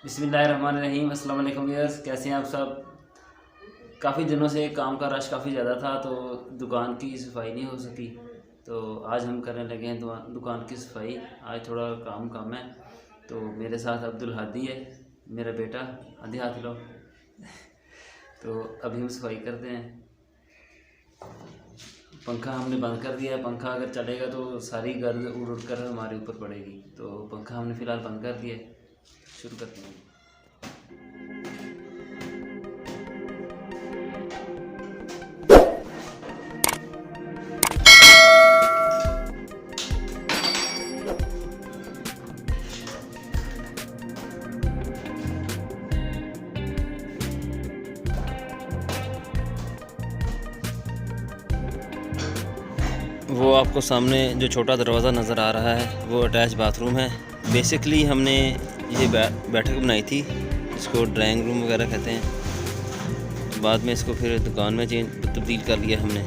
बिस्मिल्लाहिर्रहमानिर्रहीम। अस्सलाम वालेकुम व्यूअर्स, कैसे हैं आप सब। काफ़ी दिनों से काम का रश काफ़ी ज़्यादा था तो दुकान की सफाई नहीं हो सकी, तो आज हम करने लगे हैं दुकान की सफाई। आज थोड़ा काम कम है तो मेरे साथ अब्दुल हादी है, मेरा बेटा। आंधी हाथ लो। तो अभी हम सफाई करते हैं। पंखा हमने बंद कर दिया है। पंखा अगर चलेगा तो सारी गर्द उड़ उड़ कर हमारे ऊपर पड़ेगी, तो पंखा हमने फ़िलहाल बंद कर दिया है। शुरू करते हैं। वो आपको सामने जो छोटा दरवाज़ा नज़र आ रहा है वो अटैच बाथरूम है। बेसिकली हमने ये बैठक बनाई थी, इसको ड्राइंग रूम वगैरह कहते हैं। बाद में इसको फिर दुकान में तब्दील कर लिया हमने।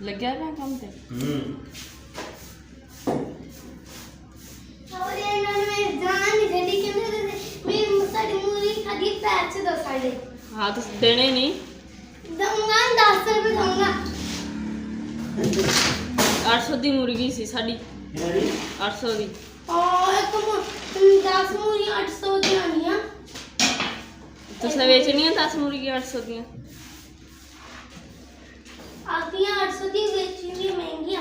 लग गया ना काम पे। और ये मैंने जाना नहीं था, लेकिन मेरी साड़ी मूली खादी पैर से 10 साड़ी। हाँ तो देने नहीं दूंगा, 10 रुपए दूंगा। 800 दी मुर्गी सी साड़ी 800 दी। और तुम 10 मूली 800 दी आनी है। तुसें बेचनी है 10 मुर्गी 800 दी। आपकी 800 दी बेचनी महंगी।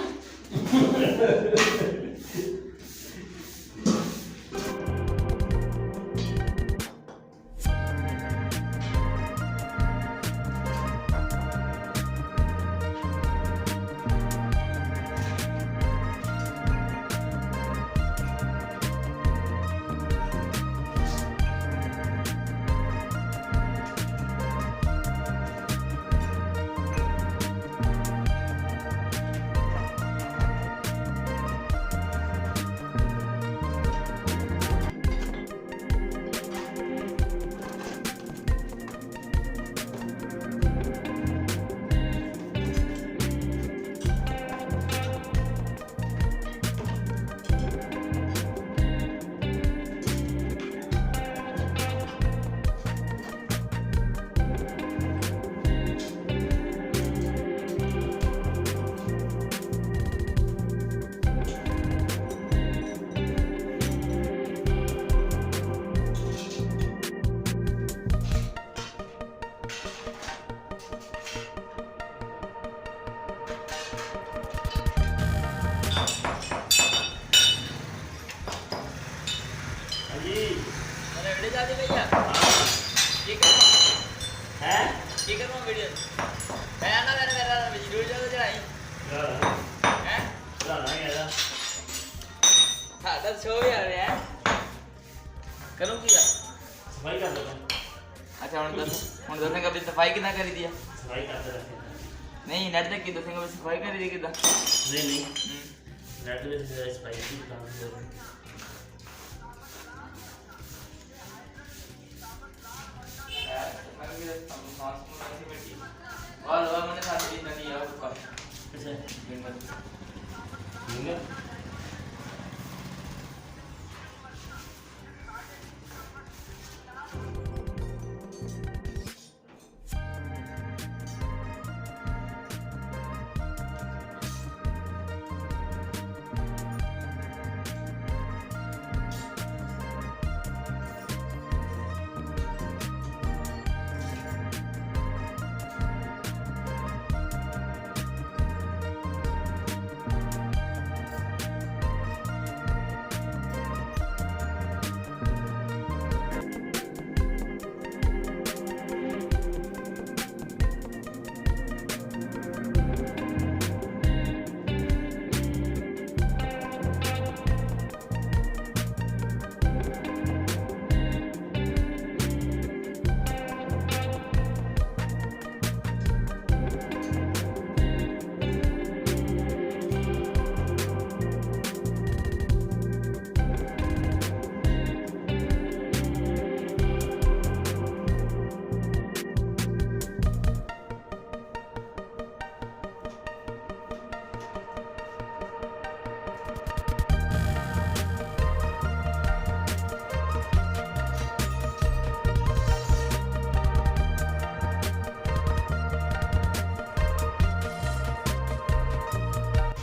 शो भी आ रहा है करूँ क्या सफाई कर देता हूँ। अच्छा हम दस कभी सफाई कितना करी दिया सफाई करते रहते हैं। नहीं नेट तक की दसेंगे बस सफाई करी दी कितना नहीं नेट में सफाई की काम मैंने साथ ही नहीं है उसका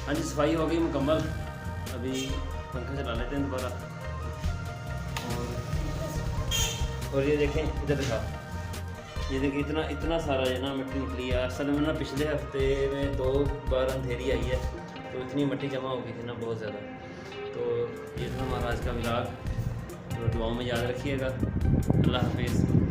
हाँ जी सफाई हो गई मुकम्मल। अभी पंखा चला लेते हैं दोबारा। और ये देखें इधर दिखा, ये देखिए इतना सारा जो ना मिट्टी निकली है। असल में ना पिछले हफ्ते में 2 बार अंधेरी आई है तो इतनी मिट्टी जमा हो गई थी ना बहुत ज़्यादा। तो ये था हमारा आज का व्लॉग। तो दुआओं में याद रखिएगा। अल्लाह हाफिज़।